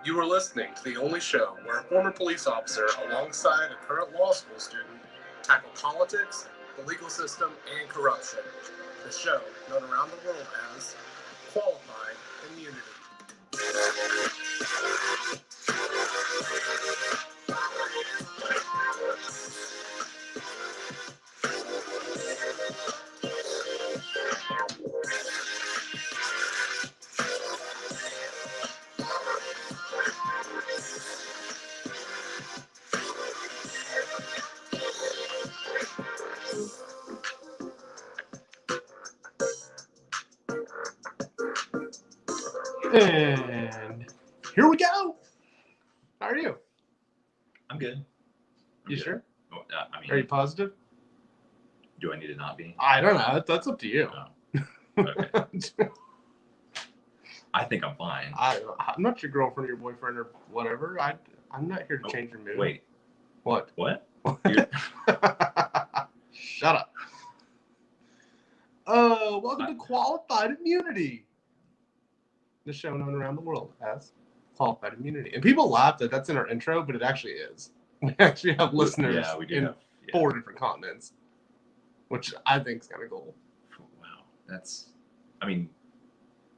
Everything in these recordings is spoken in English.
You are listening to the only show where a former police officer, alongside a current law school student, tackle politics, the legal system, and corruption. The show, known around the world as Qualified Immunity. And here we go. How are you? I'm good. You sure? Oh, Are you positive? Do I need to not be? I don't know. That's up to you. Oh, okay. I think I'm fine. I'm not your girlfriend or your boyfriend or whatever. I'm not here to change your mood. Wait. What? What? Shut up. Welcome to Qualified Immunity. The show known around the world as Qualified Immunity. And people laugh that that's in our intro, but it actually is. We actually have listeners in 4 different continents, which I think is kind of cool. Wow. That's, I mean,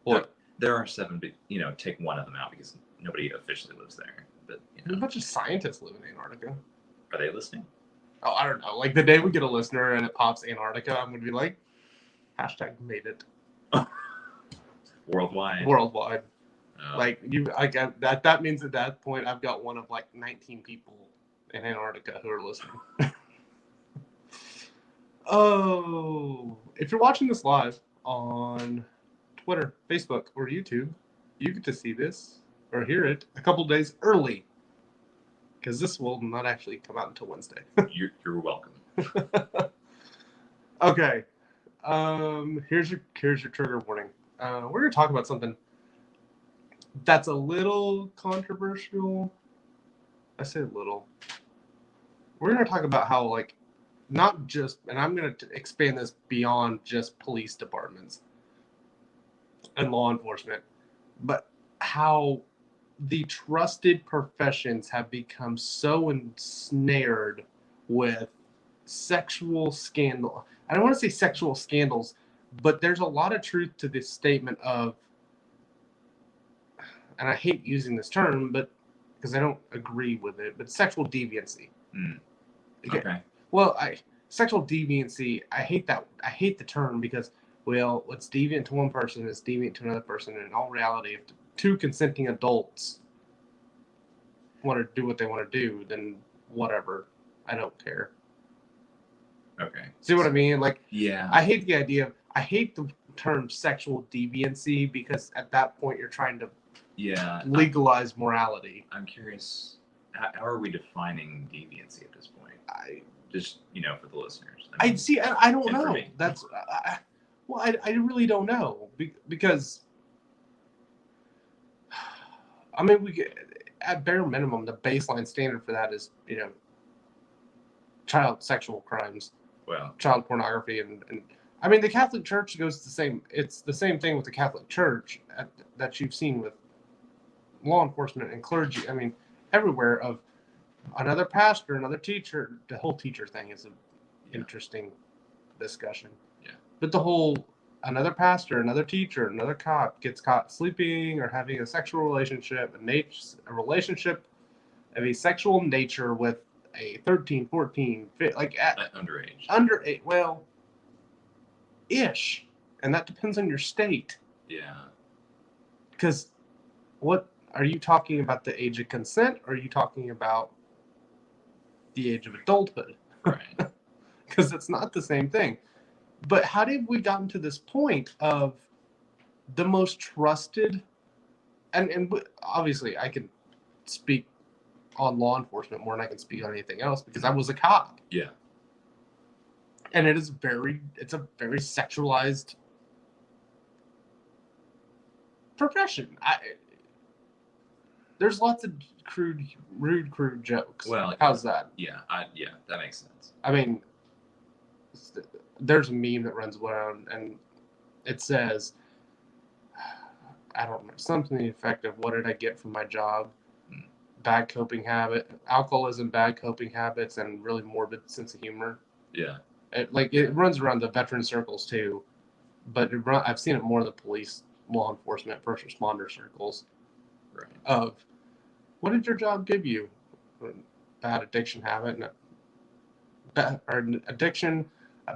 what? There are 7, but, take one of them out because nobody officially lives there. But, There's a bunch of scientists live in Antarctica. Are they listening? Oh, I don't know. Like the day we get a listener and it pops Antarctica, I'm going to be like, #made it. Worldwide. Like that means at that point I've got one of like 19 people in Antarctica who are listening. If you're watching this live on Twitter, Facebook, or YouTube, you get to see this or hear it a couple days early, because this will not actually come out until Wednesday. You're welcome. Okay. Here's your trigger warning. We're gonna talk about something that's a little controversial. I say little. We're gonna talk about how, like, not just, and I'm gonna expand this beyond just police departments and law enforcement, but how the trusted professions have become so ensnared with sexual scandal. I don't want to say sexual scandals, but there's a lot of truth to this statement of, and I hate using this term, but because I don't agree with it, but sexual deviancy. Okay. Well, sexual deviancy, I hate that. I hate the term because, well, what's deviant to one person is deviant to another person. And in all reality, if 2 consenting adults want to do what they want to do, then whatever. I don't care. Okay. See what I mean? Like, yeah. I hate the term sexual deviancy because at that point you're trying to legalize morality. I'm curious, how are we defining deviancy at this point? Just, for the listeners. I don't know. That's, I really don't know because, I mean, we get, at bare minimum, the baseline standard for that is, child sexual crimes. Well, child pornography and I mean, the Catholic Church goes the same. It's the same thing with the Catholic Church that you've seen with law enforcement and clergy. I mean, everywhere of another pastor, another teacher. The whole teacher thing is an interesting discussion. Yeah. But the whole another pastor, another teacher, another cop gets caught sleeping or having a sexual relationship, a relationship of a sexual nature with a 13, 14, like underage. Well, ish. And that depends on your state. Yeah. Because what are you talking about, the age of consent, or are you talking about the age of adulthood? Right. Because it's not the same thing. But how did we gotten to this point of the most trusted, and obviously I can speak on law enforcement more than I can speak on anything else because I was a cop. Yeah. And it's a very sexualized profession. There's lots of rude jokes. Well, how's that? Yeah, that makes sense. I mean, there's a meme that runs around and it says, I don't know, something effective. What did I get from my job? Mm. Bad coping habit, alcoholism, bad coping habits, and really morbid sense of humor. Yeah. It runs around the veteran circles too, but I've seen it more in the police, law enforcement, first responder circles. Right. Of what did your job give you? Bad addiction habit, addiction,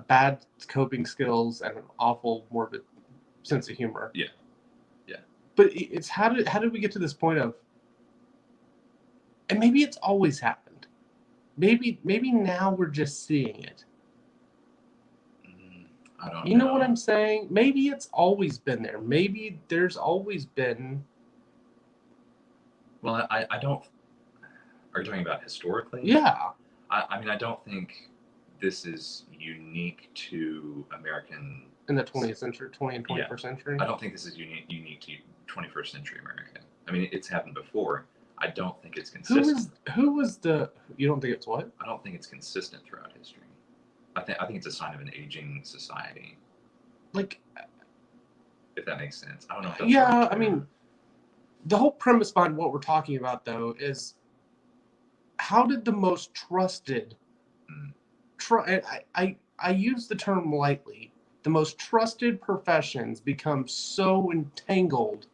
bad coping skills, and an awful morbid sense of humor. Yeah. Yeah. But it's how did we get to this point of, and maybe it's always happened. Maybe now we're just seeing it. I don't know. You know what I'm saying? Maybe it's always been there. Maybe there's always been. Well, I don't. Are you talking about historically? Yeah. I mean, I don't think this is unique to American. In the 20th century, 20 and 21st Yeah. century. I don't think this is unique to 21st century America. I mean, it's happened before. I don't think it's consistent. Who was the? You don't think it's what? I don't think it's consistent throughout history. I think it's a sign of an aging society, Like, if that makes sense. I don't know if that's yeah, right. I mean, the whole premise behind what we're talking about, though, is how did the most trusted, I use the term lightly, the most trusted professions become so entangled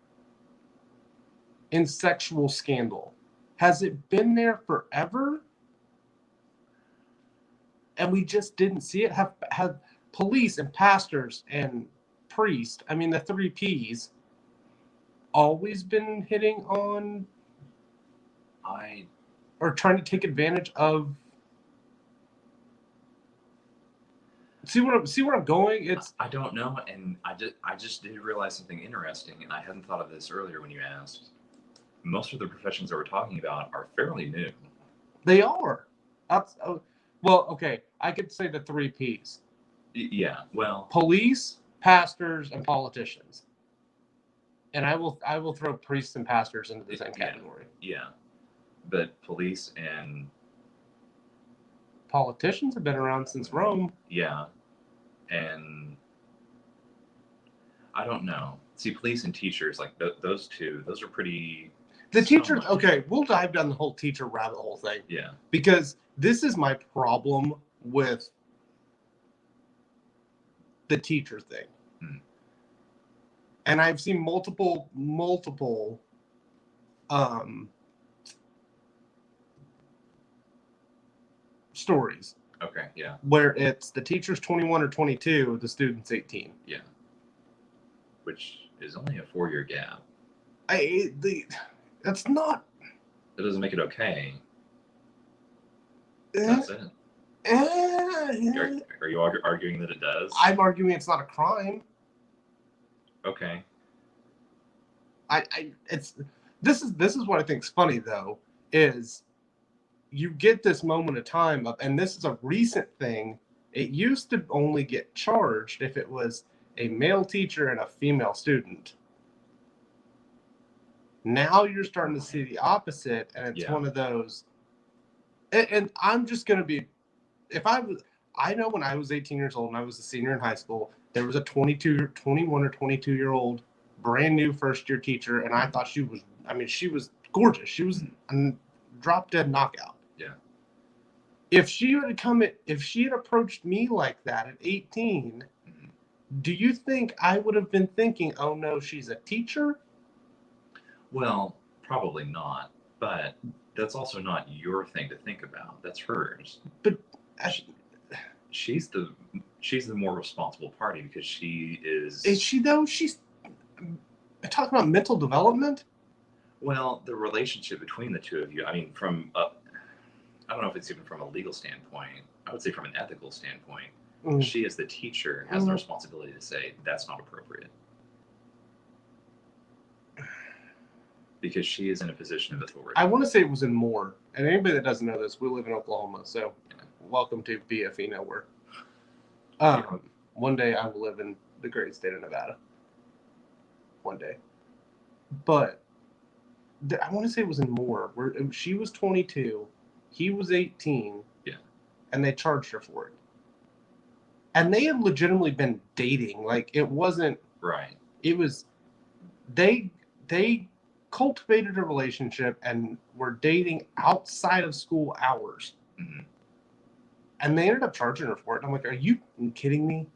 in sexual scandal? Has it been there forever? And we just didn't see it? Have police and pastors and priests, I mean the 3 Ps, always been hitting on or trying to take advantage of? See where I'm going? I don't know, and I just did realize something interesting, and I hadn't thought of this earlier when you asked. Most of the professions that we're talking about are fairly new. They are. Well, okay, I could say the 3 Ps. Yeah, well, Police, pastors, and politicians. And I will throw priests and pastors into the same category. Yeah, but police and politicians have been around since Rome. Yeah, and I don't know. See, police and teachers, like those two, those are pretty. The teachers, okay, we'll dive down the whole teacher rabbit hole thing. Yeah. Because this is my problem with the teacher thing. And I've seen multiple stories. Okay, yeah. Where it's the teacher's 21 or 22, the student's 18. Yeah. Which is only a 4-year gap. That's not. That doesn't make it okay. That's it. Are you arguing that it does? I'm arguing it's not a crime. Okay. This is what I think is funny though, is you get this moment of time of, and this is a recent thing. It used to only get charged if it was a male teacher and a female student. Now you're starting to see the opposite, and it's one of those. And I'm just gonna be, I know when I was 18 years old and I was a senior in high school, there was a 21 or 22-year-old brand new first year teacher, and I thought she was gorgeous. She was a drop dead knockout. Yeah. If she had approached me like that at 18, do you think I would have been thinking, oh no, she's a teacher? Well, probably not, but that's also not your thing to think about. That's hers. But she's the more responsible party because she is. Is she though? She's talking about mental development. Well, the relationship between the two of you. I mean, I don't know if it's even from a legal standpoint. I would say from an ethical standpoint, she as the teacher has the responsibility to say that's not appropriate. Because she is in a position of authority. I want to say it was in Moore. And anybody that doesn't know this, we live in Oklahoma, so welcome to BFE Nowhere. One day I will live in the great state of Nevada. One day. But I want to say it was in Moore, where she was 22, he was 18, and they charged her for it. And they had legitimately been dating. Like, it wasn't... Right. It was... They they cultivated a relationship and were dating outside of school hours. Mhm. And they ended up charging her for it. And I'm like, are you kidding me?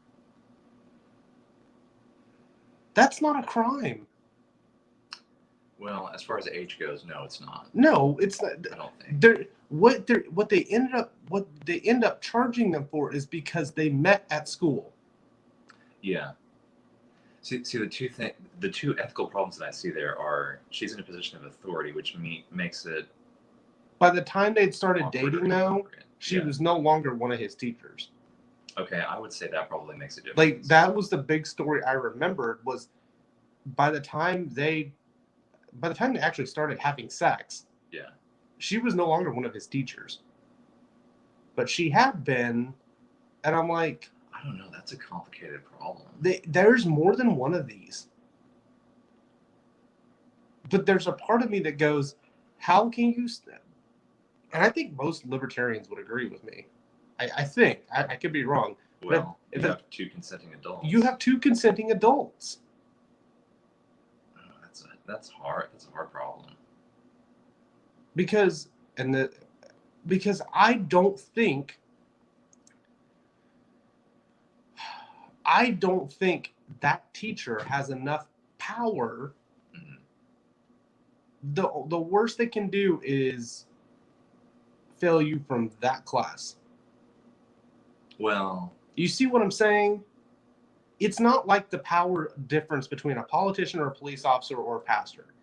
That's not a crime. Well, as far as age goes, no, it's not. No, it's not. I don't think. What they end up charging them for is because they met at school. Yeah. See the two ethical problems that I see there are she's in a position of authority, which makes it By the time they'd started awkward or dating, though, inappropriate. she Yeah. was no longer one of his teachers. Okay, I would say that probably makes a difference. Like, that was the big story I remembered, was by the time they actually started having sex, Yeah. she was no longer one of his teachers. But she had been, and I'm like, I don't know. That's a complicated problem. there's more than one of these. But there's a part of me that goes, how can you... And I think most libertarians would agree with me. I think. I could be wrong. Well, But you have two consenting adults. You have two consenting adults. Oh, that's hard. That's a hard problem. Because I don't think that teacher has enough power. Mhm. The worst they can do is fail you from that class. Well, You see what I'm saying? It's not like the power difference between a politician or a police officer or a pastor.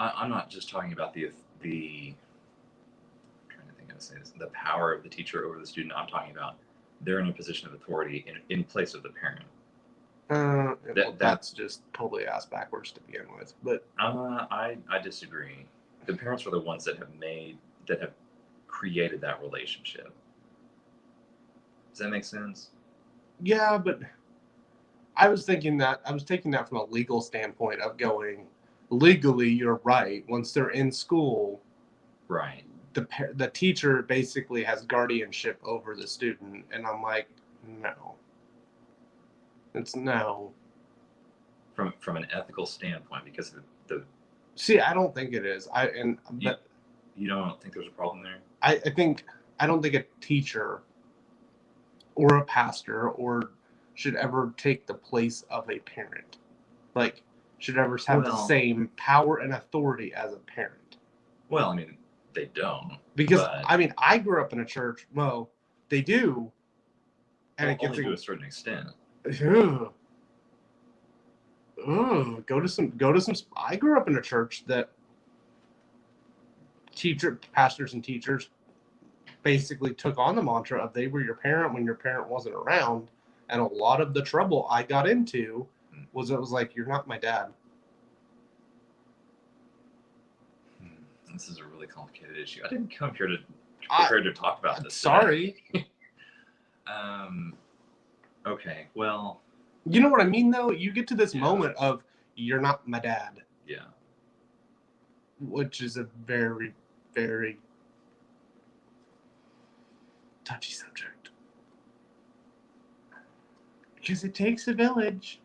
I'm not just talking about the I'm trying to think how to say this, the power of the teacher over the student. I'm talking about they're in a position of authority in place of the parent. That's just totally ass backwards to begin with. But I disagree. The parents are the ones that have created that relationship. Does that make sense? yeah, but I was taking that from a legal standpoint of going, legally you're right. Once they're in school, Right. the teacher basically has guardianship over the student, and I'm like, no. It's no. From an ethical standpoint, because the See, I don't think it is. you don't think there's a problem there? I don't think a teacher or a pastor should ever take the place of a parent. Like, should ever have the same power and authority as a parent. Well, I mean, they don't. Because but, I grew up in a church. Well, they do, and well, it gets only to a certain extent. Ugh. Go to some. I grew up in a church that pastors and teachers basically took on the mantra of they were your parent when your parent wasn't around, and a lot of the trouble I got into was it was like, you're not my dad. This is a really complicated issue. I didn't come here prepared to talk about this. Sorry. Okay. Well. You know what I mean, though? You get to this moment of, you're not my dad. Yeah. Which is a very, very touchy subject. Because it takes a village.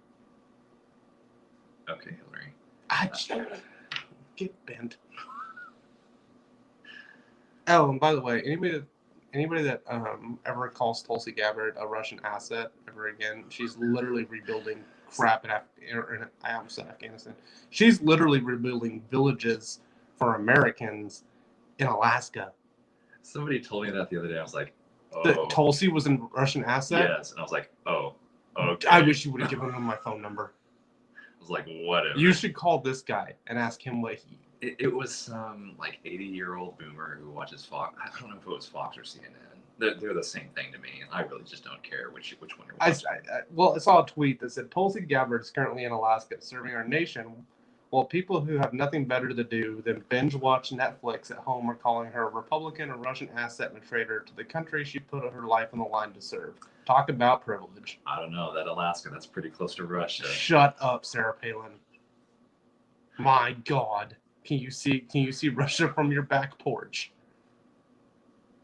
Okay, Hillary. I get bent. Oh, and by the way, anybody that ever calls Tulsi Gabbard a Russian asset ever again, she's literally rebuilding crap I almost said Afghanistan. She's literally rebuilding villages for Americans in Alaska. Somebody told me that the other day. I was like, oh. That Tulsi was a Russian asset? Yes. And I was like, oh, okay. I wish you would have given him my phone number. I was like, whatever. You should call this guy and ask him what he... It was some like 80-year-old boomer who watches Fox. I don't know if it was Fox or CNN. They're the same thing to me. I really just don't care which one you're watching. I saw a tweet that said Tulsi Gabbard is currently in Alaska serving our nation, while people who have nothing better to do than binge watch Netflix at home are calling her a Republican, a Russian asset, and a traitor to the country she put her life on the line to serve. Talk about privilege. I don't know. That Alaska, that's pretty close to Russia. Shut up, Sarah Palin. My God. Can you see Russia from your back porch?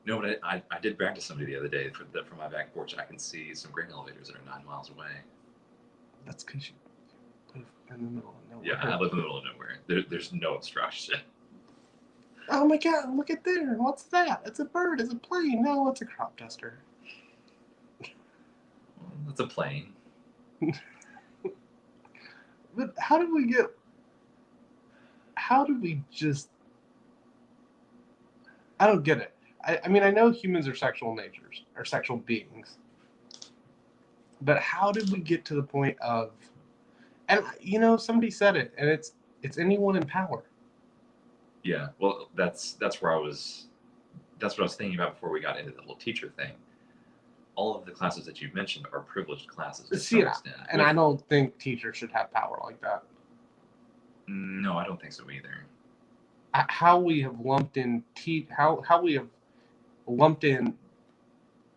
No, but I did brag to somebody the other day from my back porch. I can see some grain elevators that are 9 miles away. That's because live in the middle of nowhere. Yeah, I live in the middle of nowhere. There's no obstruction. Oh my God! Look at there. What's that? It's a bird. It's a plane. No, it's a crop duster. Well, it's a plane. But how did we get? How did we just? I don't get it. I mean, I know humans are sexual natures, or sexual beings. But how did we get to the point of? And somebody said it, and it's anyone in power. Yeah, well, that's where I was. That's what I was thinking about before we got into the whole teacher thing. All of the classes that you've mentioned are privileged classes to some extent. And I don't think teachers should have power like that. No, I don't think so either. How we have lumped in how we have lumped in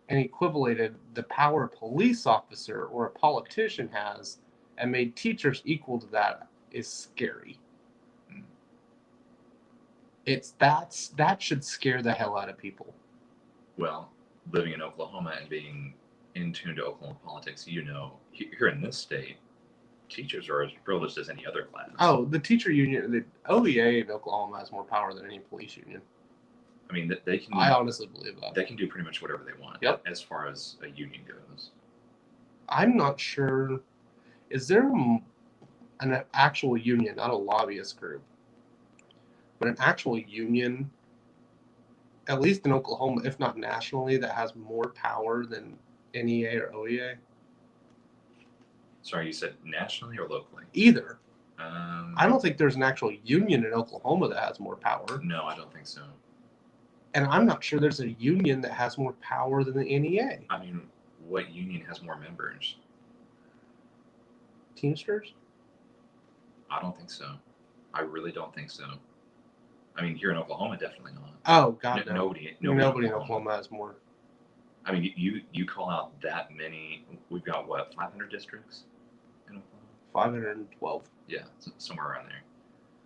and equivalated the power a police officer or a politician has and made teachers equal to that is scary. That should scare the hell out of people. Well, living in Oklahoma and being in tune to Oklahoma politics, here in this state, teachers are as privileged as any other class. Oh, the teacher union, the OEA in Oklahoma has more power than any police union. I mean, they can. I honestly believe that. They can do pretty much whatever they want. Yep. As far as a union goes. I'm not sure. Is there an actual union, not a lobbyist group, but an actual union, at least in Oklahoma, if not nationally, that has more power than NEA or OEA? Sorry, you said nationally or locally? Either. I I don't think there's an actual union in Oklahoma that has more power. No, I don't think so. And I'm not sure there's a union that has more power than the NEA. I mean, what union has more members? Teamsters? I don't think so. I really don't think so. I mean, here in Oklahoma, definitely not. Oh, God, no. Nobody in Oklahoma has more. I mean, you call out that many. We've got, what, 500 districts in Oklahoma? 512. Yeah, somewhere around there.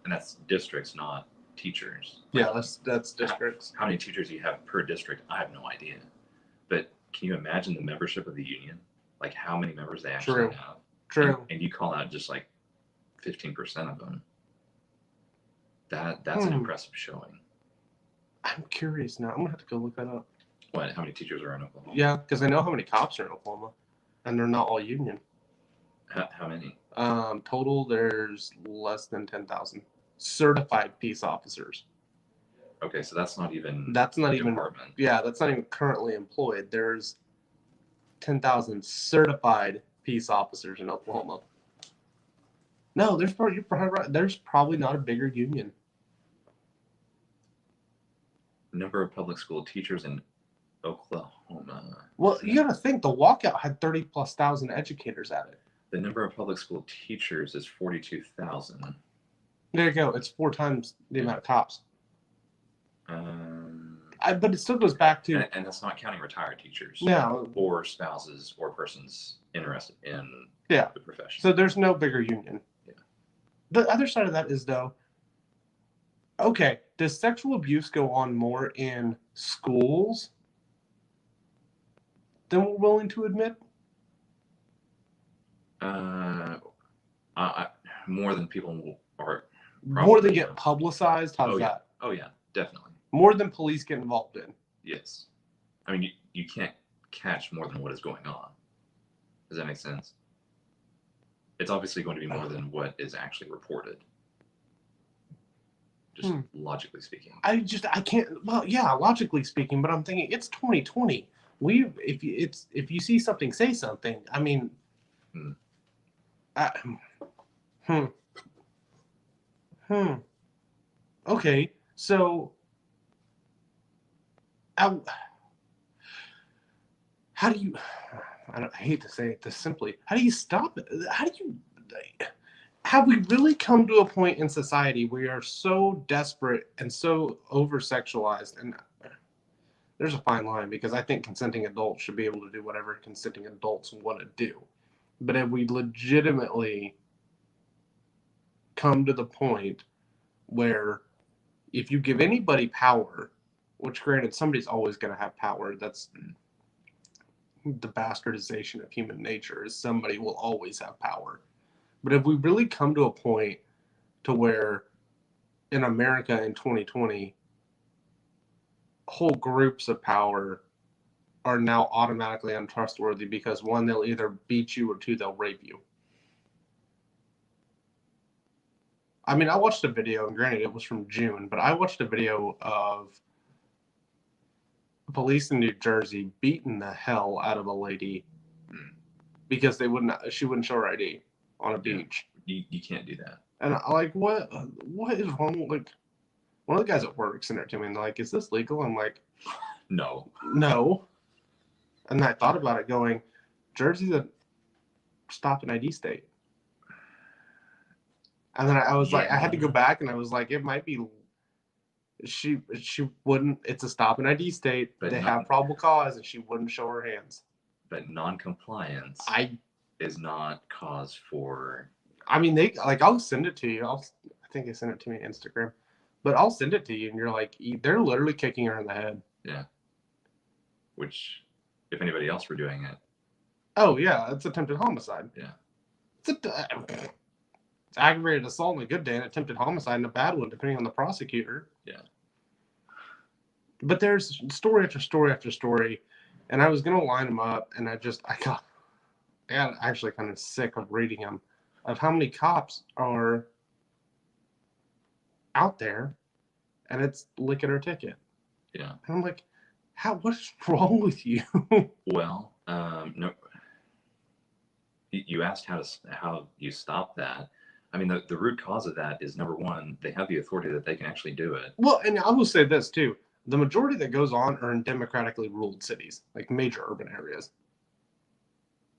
And that's districts, not teachers. Yeah, that's districts. How many teachers you have per district, I have no idea. But can you imagine the membership of the union? Like how many members they actually True. have? True. And you call out just like 15% of them. That's an impressive showing. I'm curious now. I'm gonna have to go look that up. What? How many teachers are in Oklahoma? Yeah, because I know how many cops are in Oklahoma, and they're not all union. How many? Total, there's less than 10,000 certified peace officers. Okay, so that's not even. That's not a even. department. Yeah, that's not even currently employed. There's 10,000 certified peace officers in Oklahoma. No, you're probably right. There's probably not a bigger union. Number of public school teachers in Oklahoma. Well, you got to think the walkout had 30,000+ educators at it. The number of public school teachers is 42,000. There you go. It's 4 times the amount of cops. But it still goes back to. And that's not counting retired teachers. No. Or spouses or persons interested in the profession. So there's no bigger union. Yeah. The other side of that is, though, okay, does sexual abuse go on more in schools than we're willing to admit? More than people are. More than get publicized? How's that? Oh, yeah, definitely. More than police get involved in? Yes. I mean, you can't catch more than what is going on. Does that make sense? It's obviously going to be more than what is actually reported. Just logically speaking. I can't. Well, yeah, logically speaking, but I'm thinking it's 2020. If you see something, say something. I mean, Okay, so how do you? I hate to say it this simply. How do you stop it? Have we really come to a point in society where we are so desperate and so over-sexualized? And there's a fine line, because I think consenting adults should be able to do whatever consenting adults want to do. But have we legitimately come to the point where if you give anybody power, which granted somebody's always going to have power, that's the bastardization of human nature, is somebody will always have power. But if we really come to a point to where in America in 2020, whole groups of power are now automatically untrustworthy because one, they'll either beat you, or two, they'll rape you. I mean, I watched a video, and granted it was from June, but I watched a video of police in New Jersey beating the hell out of a lady because she wouldn't show her ID on a beach. You can't do that. And I'm like, what is wrong? Like, one of the guys at work sent it to me, and they're like, is this legal? I'm like, No. And I thought about it going, Jersey's a stop and ID state. And then I was like, I had to go back, and I was like, it might be, she wouldn't, it's a stop and ID state, but they have probable cause, and she wouldn't show her hands. But non-compliance is not cause for... I mean, I'll send it to you. I think they sent it to me on Instagram. But I'll send it to you, and you're like, they're literally kicking her in the head. Yeah. Which, if anybody else were doing it... Oh, yeah, it's attempted homicide. Yeah. It's aggravated assault on a good day, and attempted homicide and a bad one, depending on the prosecutor. Yeah. But there's story after story after story, and I was going to line them up, and I got actually kind of sick of reading them, of how many cops are out there, and it's lick it or ticket. Yeah. And I'm like, what is wrong with you? Well, no. You asked how you stop that. I mean, the root cause of that is, number one, they have the authority that they can actually do it. Well, and I will say this too. The majority that goes on are in democratically ruled cities, like major urban areas.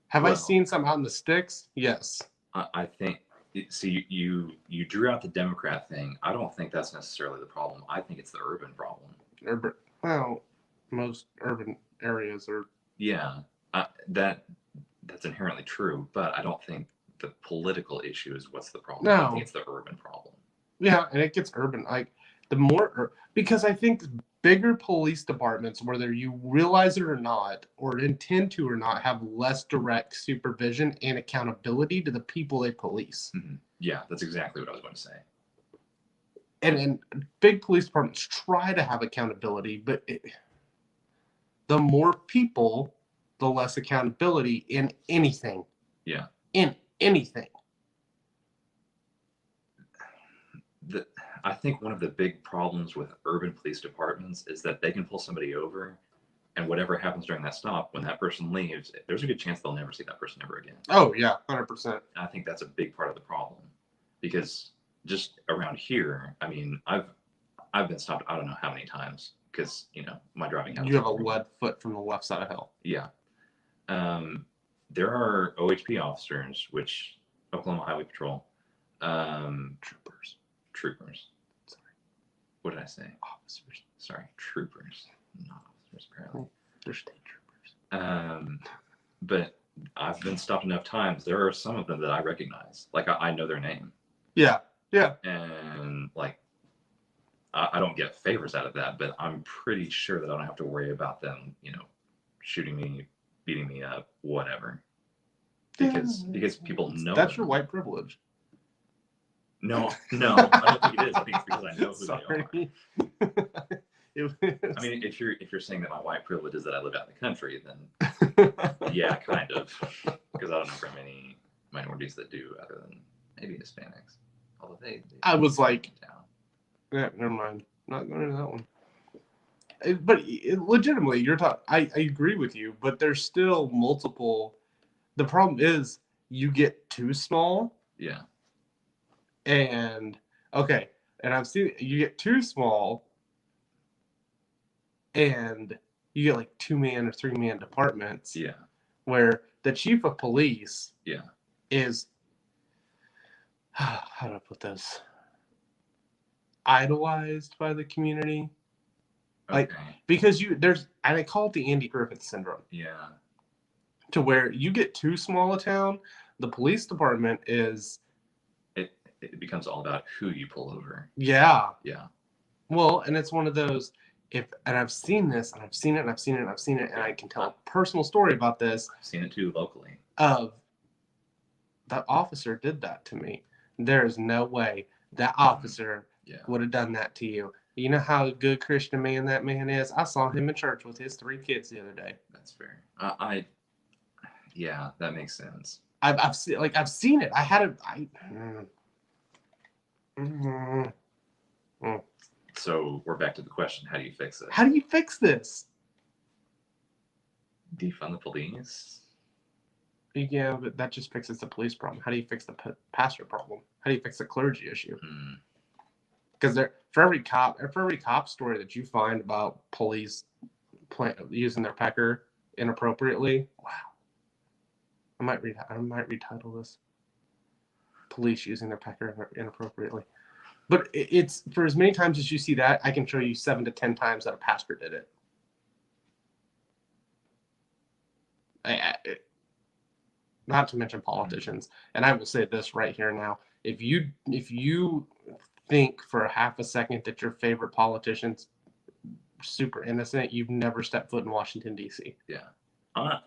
Have I seen some out in the sticks? Yes. I think, see, you drew out the Democrat thing. I don't think that's necessarily the problem. I think it's the urban problem. Well, most urban areas are. Yeah, that's inherently true, but I don't think the political issue is what's the problem. No. I think it's the urban problem. Yeah, and it gets urban. Like, the more, because I think bigger police departments, whether you realize it or not, or intend to or not, have less direct supervision and accountability to the people they police. Mm-hmm. Yeah, that's exactly what I was going to say. And big police departments try to have accountability, but the more people, the less accountability in anything. Yeah. In anything. I think one of the big problems with urban police departments is that they can pull somebody over, and whatever happens during that stop, when that person leaves, there's a good chance they'll never see that person ever again. Oh, yeah, 100%. I think that's a big part of the problem, because just around here, I mean, I've been stopped I don't know how many times, because, my driving habits. You have a lead foot from the left side of hell. Yeah. There are OHP officers, which Oklahoma Highway Patrol, troopers. Sorry. What did I say? Officers. Sorry, troopers, not officers, apparently. They're state troopers. But I've been stopped enough times. There are some of them that I recognize. Like, I know their name. Yeah. And, like, I don't get favors out of that, but I'm pretty sure that I don't have to worry about them, shooting me, beating me up, whatever. Because people know That's them. your white privilege. No, I don't think it is. I think it's because I know who Sorry. they are. I mean, if you're saying that my white privilege is that I live out in the country, then yeah, kind of. Because I don't know very many minorities that do, other than maybe Hispanics. Although they I was like, yeah, never mind. Not going into that one. But legitimately, you're talking. I agree with you, but there's still multiple. The problem is you get too small. Yeah. And I've seen you get too small, and you get like 2-man or 3-man departments. Yeah. Where the chief of police. Yeah. Is how do I put this? Idolized by the community. Like, because and I call it the Andy Griffith syndrome. Yeah. To where you get too small a town, the police department is. It becomes all about who you pull over. Yeah. Yeah. Well, and it's one of those, and I've seen this, and I've seen it, and I've seen it, and I've seen it, and I can tell a personal story about this. I've seen it too locally. Of that officer did that to me. There is no way that officer Yeah. would have done that to you. You know how good Christian man that man is? I saw him in church with his 3 kids the other day. That's fair. Yeah, that makes sense. I've seen it. I had a So we're back to the question: how do you fix it? How do you fix this? Defund the police? Yeah, but that just fixes the police problem. How do you fix the pastor problem? How do you fix the clergy issue? Because for every cop story that you find about police using their pecker inappropriately, wow, I might retitle this: police using their pecker inappropriately. But it's for as many times as you see that, I can show you 7 to 10 times that a pastor did it. Not to mention politicians. And I will say this right here now: if you think for a half a second that your favorite politician's super innocent, you've never stepped foot in Washington, D.C. Yeah. Are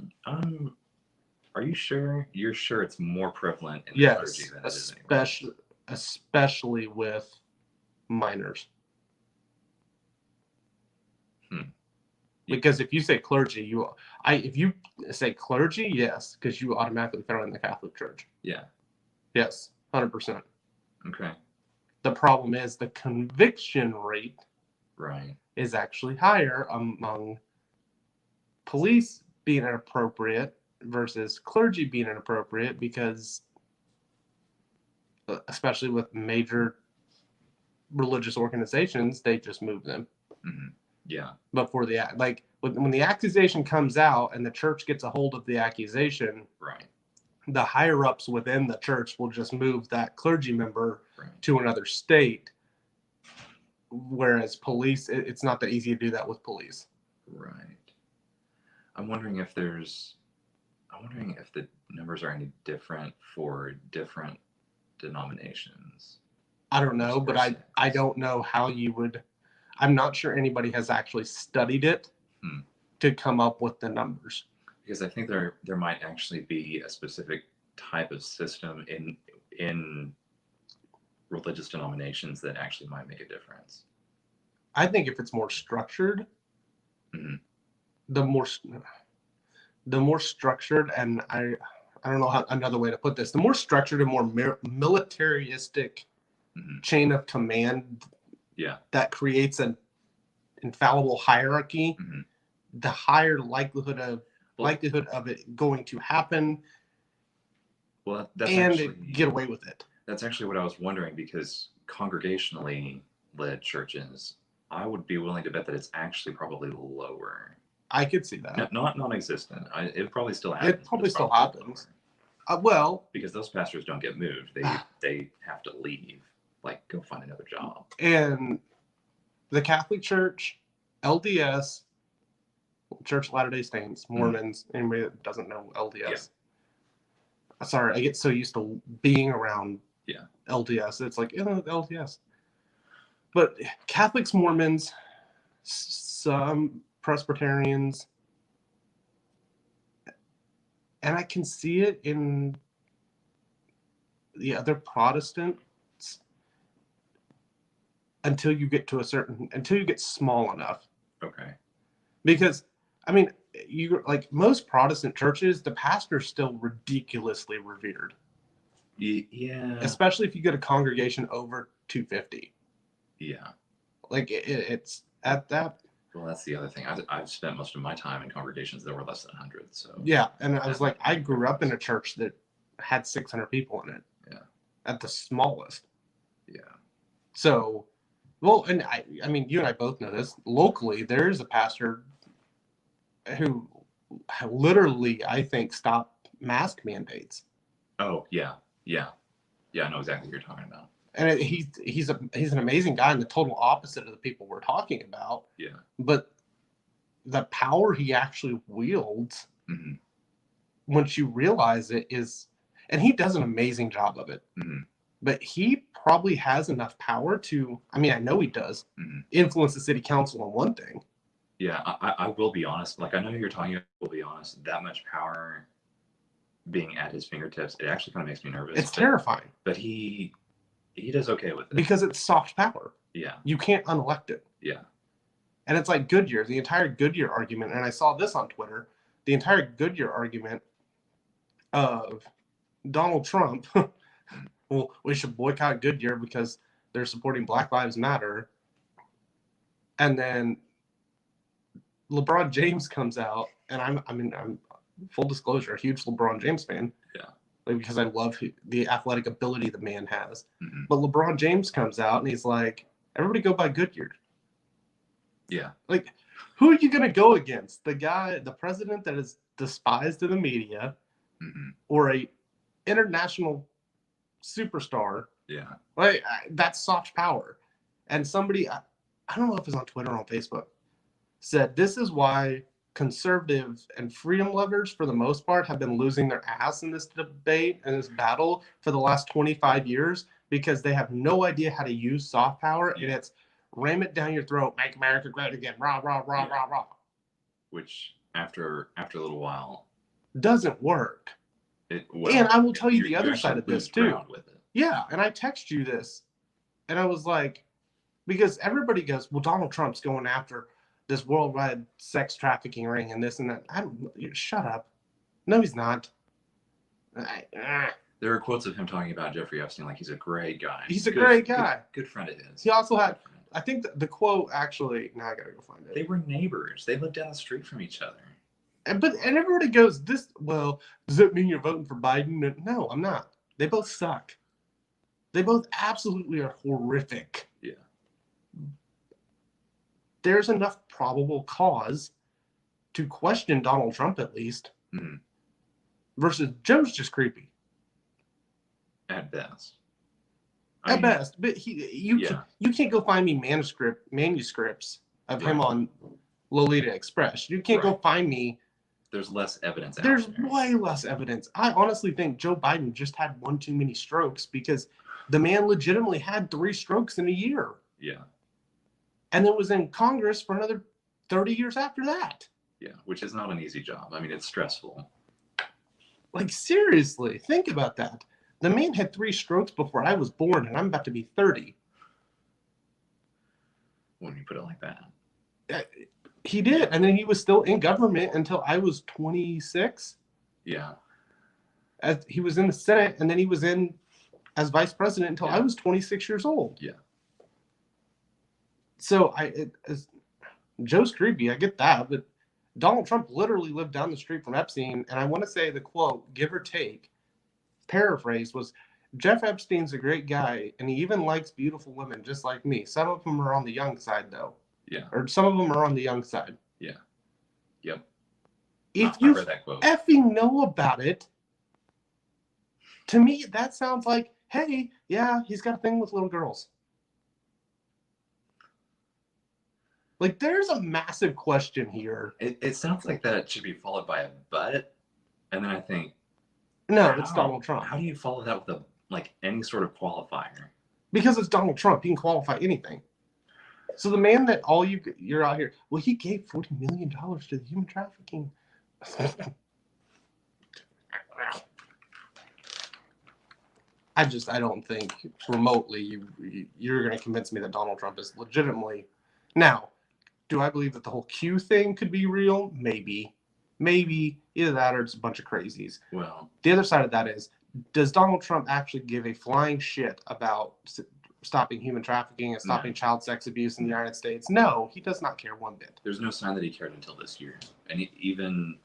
you sure? You're sure it's more prevalent in the Yes, clergy than it is anywhere? especially with minors. Because if you say clergy, if you say clergy, yes, because you automatically throw in the Catholic Church. Yeah. Yes, 100%. Okay. The problem is the conviction rate Right. is actually higher among police being inappropriate versus clergy being inappropriate, because especially with major religious organizations, they just move them. Mm-hmm. Yeah. Before when the accusation comes out and the church gets a hold of the accusation, Right. the higher ups within the church will just move that clergy member Right. to another state. Whereas police, it's not that easy to do that with police. Right. I'm wondering if the numbers are any different for different denominations. I don't know, but I don't know how you would. I'm not sure anybody has actually studied it to come up with the numbers. Because I think there might actually be a specific type of system in religious denominations that actually might make a difference. I think if it's more structured, the more structured, and I don't know how another way to put this, the more structured and more militaristic chain of command that creates an infallible hierarchy, the higher likelihood of it going to happen, get away with it. That's actually what I was wondering, because congregationally led churches, I would be willing to bet that it's actually probably lower. I could see that. Not non-existent. It probably still happens. It probably still happens. Well, because those pastors don't get moved. They have to leave. Like, go find another job. And the Catholic Church, LDS, Church of Latter-day Saints, Mormons, anybody that doesn't know LDS. Sorry, I get so used to being around LDS. It's like, LDS. But Catholics, Mormons, some Presbyterians, and I can see it in the other Protestants until you get small enough. Okay. Because, I mean, most Protestant churches, the pastor's still ridiculously revered. Yeah. Especially if you get a congregation over 250. Yeah. Like, it's at that. Well, that's the other thing. I've spent most of my time in congregations that were less than 100. So yeah, and I was like, I grew up in a church that had 600 people in it. Yeah. At the smallest. Yeah. So, well, and I mean, you and I both know this. Locally, there is a pastor who literally, I think, stopped mask mandates. Oh, yeah. Yeah. Yeah, I know exactly what you're talking about. And he's an amazing guy, and the total opposite of the people we're talking about. Yeah. But the power he actually wields, once you realize it, is, and he does an amazing job of it. But he probably has enough power to, I mean, I know he does, influence the city council on one thing. Yeah, I will be honest. Like, I know you're talking about, will be honest, that much power being at his fingertips, it actually kind of makes me nervous. It's terrifying. But he does okay with it. Because it's soft power. Yeah. You can't unelect it. Yeah. And it's like Goodyear, the entire Goodyear argument, and I saw this on Twitter, the entire Goodyear argument of Donald Trump, well, we should boycott Goodyear because they're supporting Black Lives Matter. And then LeBron James comes out, and I'm full disclosure, a huge LeBron James fan. Yeah. Like, because I love the athletic ability the man has. Mm-hmm. But LeBron James comes out and he's like, everybody go buy Goodyear. Yeah. Like, who are you going to go against? The president that is despised in the media, mm-hmm. or a international superstar? Yeah. Like, that's soft power. And somebody, I don't know if it's on Twitter or on Facebook, said this is why conservatives and freedom lovers, for the most part, have been losing their ass in this debate and this battle for the last 25 years, because they have no idea how to use soft power, and it's ram it down your throat, make America great again, rah, rah, rah, rah, rah. Which, after a little while, doesn't work. And I will tell you the other side of this, too. With it. Yeah, and I text you this, and I was like, because everybody goes, well, Donald Trump's going after this worldwide sex trafficking ring and this and that. Shut up. No, he's not. There are quotes of him talking about Jeffrey Epstein like he's a great guy. He's a great guy. Good friend of his. He also had, I think the quote actually, now I gotta go find it. They were neighbors. They lived down the street from each other. And everybody goes, does that mean you're voting for Biden? No, I'm not. They both suck. They both absolutely are horrific. Yeah. There's enough probable cause to question Donald Trump, at least, mm-hmm. versus Joe's just creepy. At best. At best. But you can't go find me manuscripts of him on Lolita Express. You can't go find me. There's less evidence out There's there. way less evidence. I honestly think Joe Biden just had one too many strokes, because the man legitimately had 3 strokes in a year. Yeah. And then was in Congress for another 30 years after that. Yeah, which is not an easy job. I mean, it's stressful. Like, seriously, think about that. The man had 3 strokes before I was born, and I'm about to be 30. When you put it like that. He did. And then he was still in government until I was 26. Yeah. He was in the Senate, and then he was in as vice president until I was 26 years old. Yeah. So Joe's creepy, I get that, but Donald Trump literally lived down the street from Epstein, and I want to say the quote, give or take, paraphrase, was, Jeff Epstein's a great guy, and he even likes beautiful women just like me. Some of them are on the young side, though. Yeah. Or some of them are on the young side. Yeah. Yep. If I you read that quote. effing know about it, to me, that sounds like, hey, yeah, he's got a thing with little girls. Like, there's a massive question here. It sounds like that should be followed by a but, and then I think, no, it's Donald Trump. How do you follow that with any sort of qualifier? Because it's Donald Trump. He can qualify anything. So the man that you're out here, well, he gave $40 million to the human trafficking. I don't think remotely you're going to convince me that Donald Trump is legitimately. Now, do I believe that the whole Q thing could be real? Maybe. Either that or it's a bunch of crazies. Well, the other side of that is, does Donald Trump actually give a flying shit about stopping human trafficking and stopping child sex abuse in the United States? No, he does not care one bit. There's no sign that he cared until this year. And even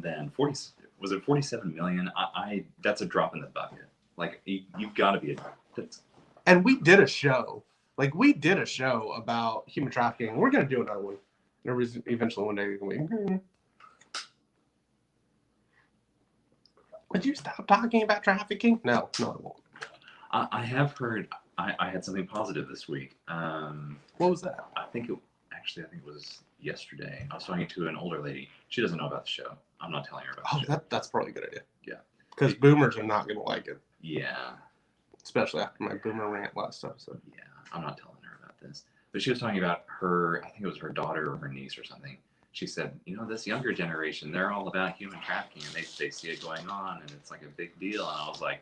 then, 47 million? That's a drop in the bucket. Like, you've got to be And we did a show. About human trafficking. We're going to do another one. Eventually one day. Would you stop talking about trafficking? No, I won't. I have heard. I had something positive this week. What was that? I think it was yesterday. I was talking to an older lady. She doesn't know about the show. I'm not telling her about the show. That's probably a good idea. Yeah. Because boomers are not going to like it. Yeah. Especially after my boomer rant last episode. Yeah, I'm not telling her about this. But she was talking about I think it was her daughter or her niece or something, she said, this younger generation, they're all about human trafficking, and they see it going on, and it's like a big deal. And I was like,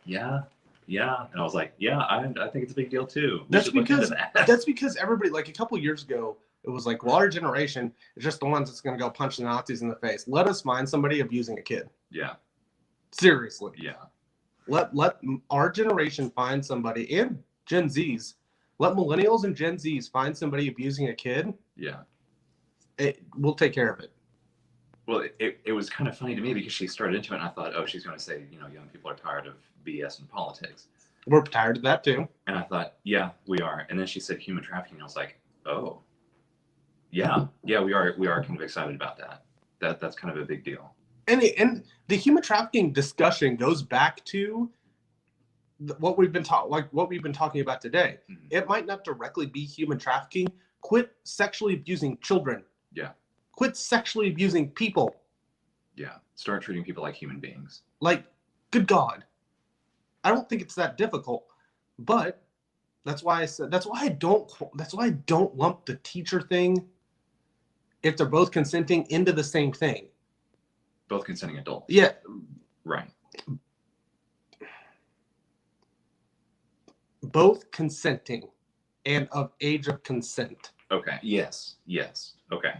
yeah. And I was like, yeah, I think it's a big deal too. That's because everybody, like a couple years ago, it was like, well, our generation is just the ones that's going to go punch the Nazis in the face. Let us find somebody abusing a kid. Yeah. Seriously. Yeah. Let our generation find somebody, and Gen Zs, let millennials and Gen Zs find somebody abusing a kid. Yeah. We'll take care of it. Well, it was kind of funny to me because she started into it, and I thought, oh, she's going to say, young people are tired of BS in politics. We're tired of that too. And I thought, yeah, we are. And then she said human trafficking. I was like, oh, yeah, we are kind of excited about that. That's kind of a big deal. And the human trafficking discussion goes back to what we've been talking about today. Mm-hmm. It might not directly be human trafficking. Quit sexually abusing children. Yeah. Quit sexually abusing people. Yeah. Start treating people like human beings. Like, good God. I don't think it's that difficult, but that's why I don't lump the teacher thing, if they're both consenting, into the same thing. Both consenting adults. Yeah. Right. Both consenting and of age of consent. Okay. Yes. Okay.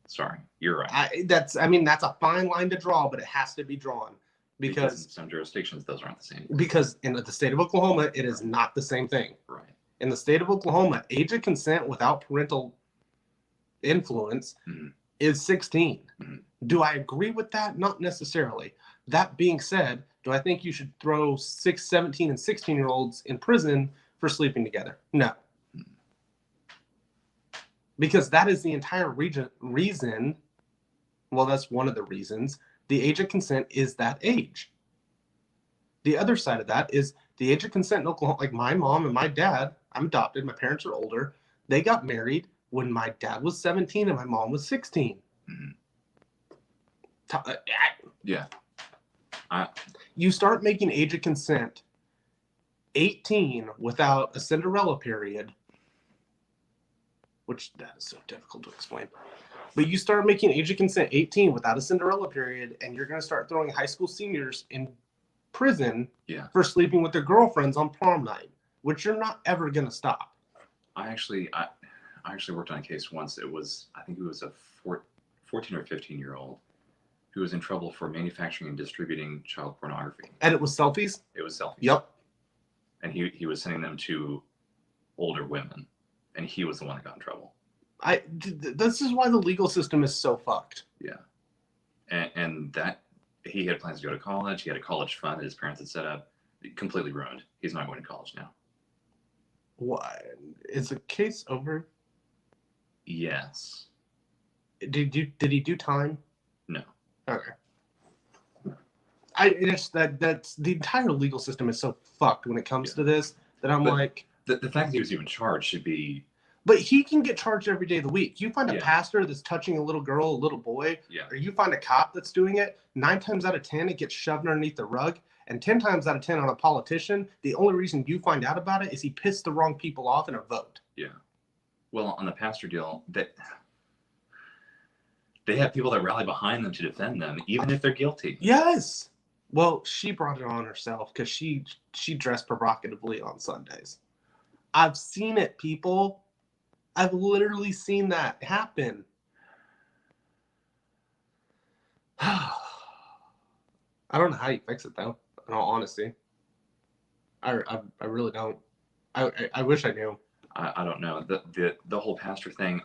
Sorry. You're right. That's a fine line to draw, but it has to be drawn. Because in some jurisdictions, those aren't the same. Because in the state of Oklahoma, it is not the same thing. Right. In the state of Oklahoma, age of consent without parental influence is 16. Mm-hmm. Do I agree with that? Not necessarily. That being said, do I think you should throw 6, 17, and 16-year-olds in prison for sleeping together? No. Because that is the entire reason. Well, that's one of the reasons. The age of consent is that age. The other side of that is the age of consent in Oklahoma. Like my mom and my dad, I'm adopted. My parents are older. They got married when my dad was 17 and my mom was 16. Mm-hmm. Yeah. You start making age of consent 18 without a Cinderella period, which that is so difficult to explain. But you start making age of consent 18 without a Cinderella period, and you're going to start throwing high school seniors in prison for sleeping with their girlfriends on prom night, which you're not ever going to stop. I actually worked on a case once. I think it was a 14 or 15-year-old who was in trouble for manufacturing and distributing child pornography. And it was selfies? It was selfies. Yep. And he was sending them to older women, and he was the one that got in trouble. This is why the legal system is so fucked. Yeah. And that he had plans to go to college. He had a college fund that his parents had set up. Completely ruined. He's not going to college now. What? Is the case over? Yes. Did he do time? No. Okay. That's the entire legal system is so fucked when it comes to this that I'm like. The fact that he was even charged should be. But he can get charged every day of the week. You find a pastor that's touching a little girl, a little boy, or you find a cop that's doing it, 9 times out of 10, it gets shoved underneath the rug. And 10 times out of 10 on a politician, the only reason you find out about it is he pissed the wrong people off in a vote. Yeah. Well, on the pastor deal, they have people that rally behind them to defend them, even if they're guilty. Yes. Well, she brought it on herself because she dressed provocatively on Sundays. I've seen it, people. I've literally seen that happen. I don't know how you fix it, though, in all honesty. I really don't. I wish I knew. I don't know. The whole pastor thing,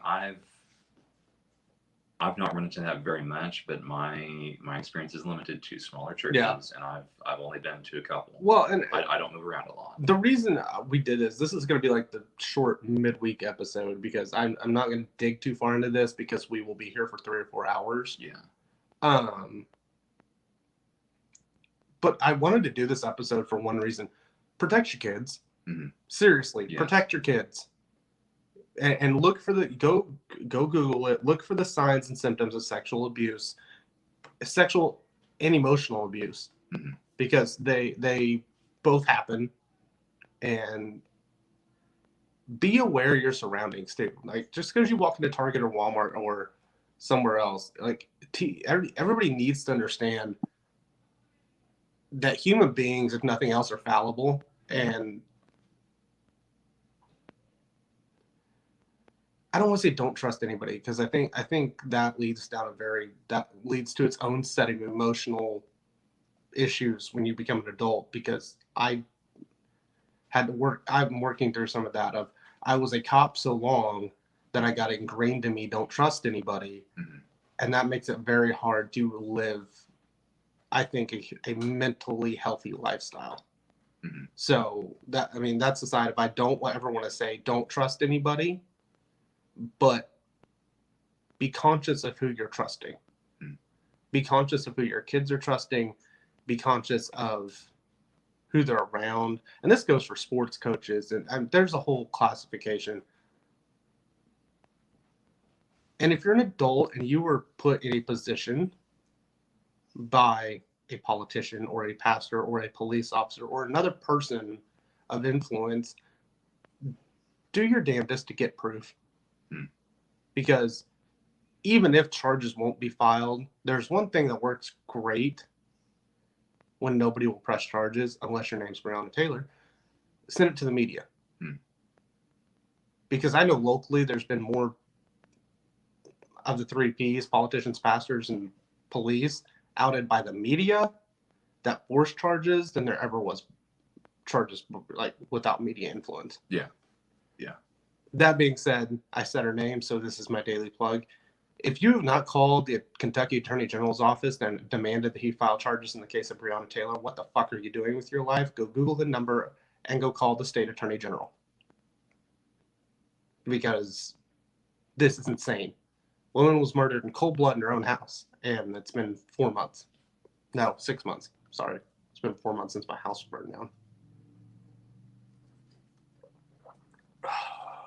I've not run into that very much, but my experience is limited to smaller churches, and I've only been to a couple. Well, and I don't move around a lot. The reason we did this is going to be like the short midweek episode because I'm not going to dig too far into this because we will be here for 3 or 4 hours. Yeah. But I wanted to do this episode for one reason: protect your kids. Mm-hmm. Seriously, yeah. Protect your kids. And look for go Google it. Look for the signs and symptoms of sexual abuse, sexual and emotional abuse, because they both happen. And be aware of your surroundings too. Like just because you walk into Target or Walmart or somewhere else. Like everybody needs to understand that human beings, if nothing else, are fallible, and I don't want to say don't trust anybody, because I think that leads to its own set of emotional issues when you become an adult, because I'm working through some of that. I was a cop so long that I got ingrained in me, don't trust anybody. Mhm. And that makes it very hard to live, I think, a mentally healthy lifestyle. Mhm. So that's the side. If I don't ever want to say don't trust anybody, but be conscious of who you're trusting. Mhm. Be conscious of who your kids are trusting. Be conscious of who they're around. And this goes for sports coaches, and there's a whole classification. And if you're an adult and you were put in a position by a politician or a pastor or a police officer or another person of influence, do your damnedest to get proof. Hmm. Because even if charges won't be filed, there's one thing that works great when nobody will press charges, unless your name's Breonna Taylor. Send it to the media. Hmm. Because I know locally there's been more of the 3Ps, politicians, pastors, and police, outed by the media that forced charges than there ever was charges like without media influence. Yeah. That being said, I said her name, so this is my daily plug. If you have not called the Kentucky Attorney General's office and demanded that he file charges in the case of Breonna Taylor, what the fuck are you doing with your life? Go Google the number and go call the state attorney general. Because this is insane. Woman was murdered in cold blood in her own house, and it's been 4 months. No, 6 months. Sorry. It's been 4 months since my house burned down.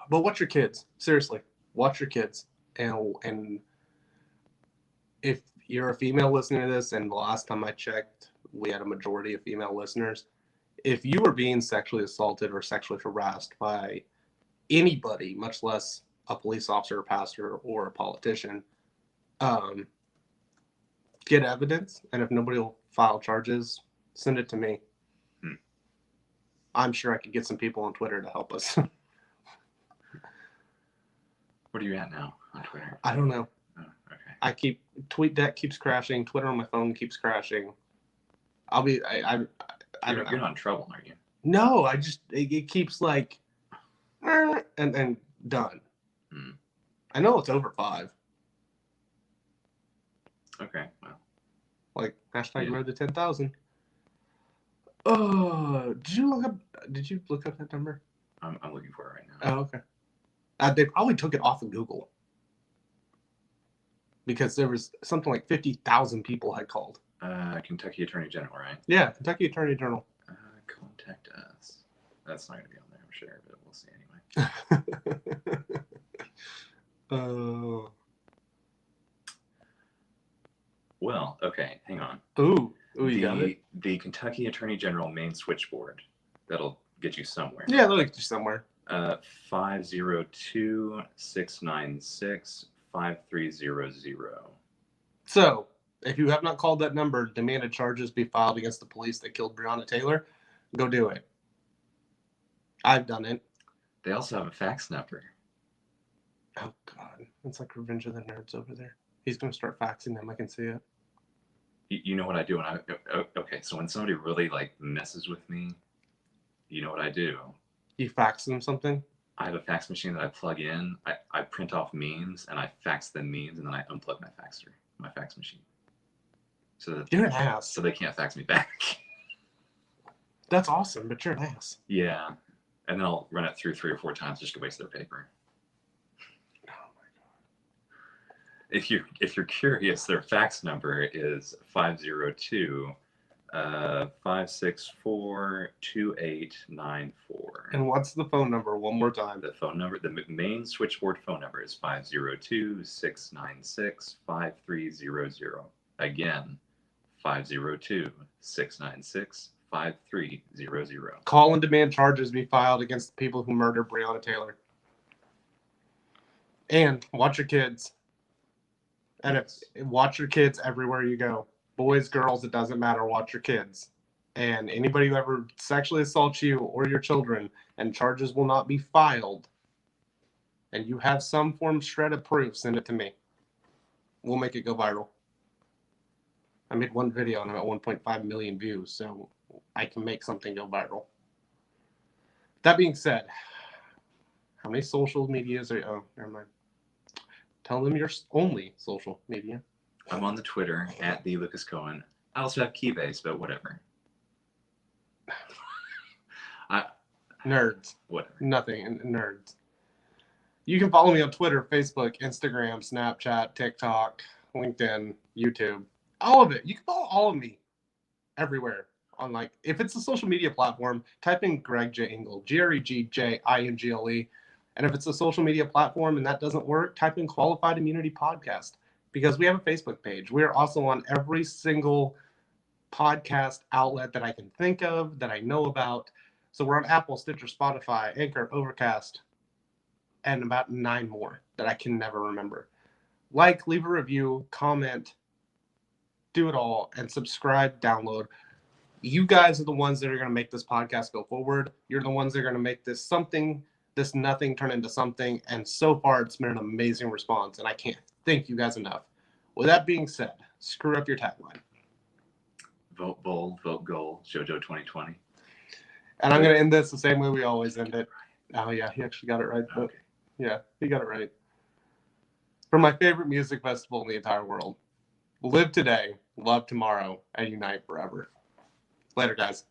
But watch your kids. Seriously, watch your kids. And if you're a female listening to this, and the last time I checked, we had a majority of female listeners. If you are being sexually assaulted or sexually harassed by anybody, much less a police officer, a pastor, or a politician, get evidence. And if nobody will file charges, send it to me. I'm sure I could get some people on Twitter to help us. What are you at now on Twitter? I don't know. Oh, okay. TweetDeck keeps crashing. Twitter on my phone keeps crashing. You're not in trouble, are you? No, it keeps like, and done. Hmm. I know it's over 5. Okay, well. Like hashtag Yeah. road to 10,000. Oh, did you look up that number? I'm looking for it right now. Oh, okay. They probably took it off of Google because there was something like 50,000 people had called. Kentucky Attorney General, right? Yeah, Kentucky Attorney General. Contact us. That's not going to be on there, I'm sure, but we'll see anyway. Well, okay, hang on. Ooh, you got it? The Kentucky Attorney General main switchboard. That'll get you somewhere. Yeah, they'll get you somewhere. 502-696-5300. So, if you have not called that number, demanded charges be filed against the police that killed Breonna Taylor, go do it. I've done it. They also have a fax number. Oh, God. It's like Revenge of the Nerds over there. He's going to start faxing them. I can see it. You know what I do when okay, so when somebody really like messes with me, you know what I do? You fax them something? I have a fax machine that I plug in. I print off memes and I fax them memes, and then I unplug my fax machine. So that You're an ass. So they can't fax me back. That's awesome, but you're an ass. Yeah. And then I'll run it through 3 or 4 times just to waste their paper. Oh my God. If you're curious, their fax number is 502-564-2894. And what's the phone number one more time? The phone number, the main switchboard phone number is 502-696-5300. Again, 502-696-5300. Call and demand charges be filed against the people who murdered Breonna Taylor. And watch your kids. And watch your kids everywhere you go. Boys, girls, it doesn't matter. Watch your kids. And anybody who ever sexually assaults you or your children, and charges will not be filed, and you have some form shred of proof, send it to me. We'll make it go viral. I made one video and I'm at 1.5 million views, so I can make something go viral. That being said, how many social medias are you? Oh, never mind. Tell them your only social media. I'm on the Twitter at the Lucas Cohen. I also have Keybase, but whatever. Nerds. Whatever. Nothing. Nerds. You can follow me on Twitter, Facebook, Instagram, Snapchat, TikTok, LinkedIn, YouTube. All of it. You can follow all of me everywhere. On if it's a social media platform, type in Greg J. Ingle, GREGJINGLE. And if it's a social media platform and that doesn't work, type in Qualified Immunity Podcast, because we have a Facebook page. We are also on every single podcast outlet that I can think of, that I know about. So we're on Apple, Stitcher, Spotify, Anchor, Overcast, and about 9 more that I can never remember. Leave a review, comment, do it all, and subscribe, download. You guys are the ones that are going to make this podcast go forward. You're the ones that are going to make this nothing turn into something. And so far, it's been an amazing response, and I can't thank you guys enough. With that being said, screw up your tagline. Vote bold, vote goal, JoJo 2020. And I'm going to end this the same way we always end it. Oh, yeah, he actually got it right. But Okay. yeah, he got it right. For my favorite music festival in the entire world, live today, love tomorrow, and unite forever. Later, guys.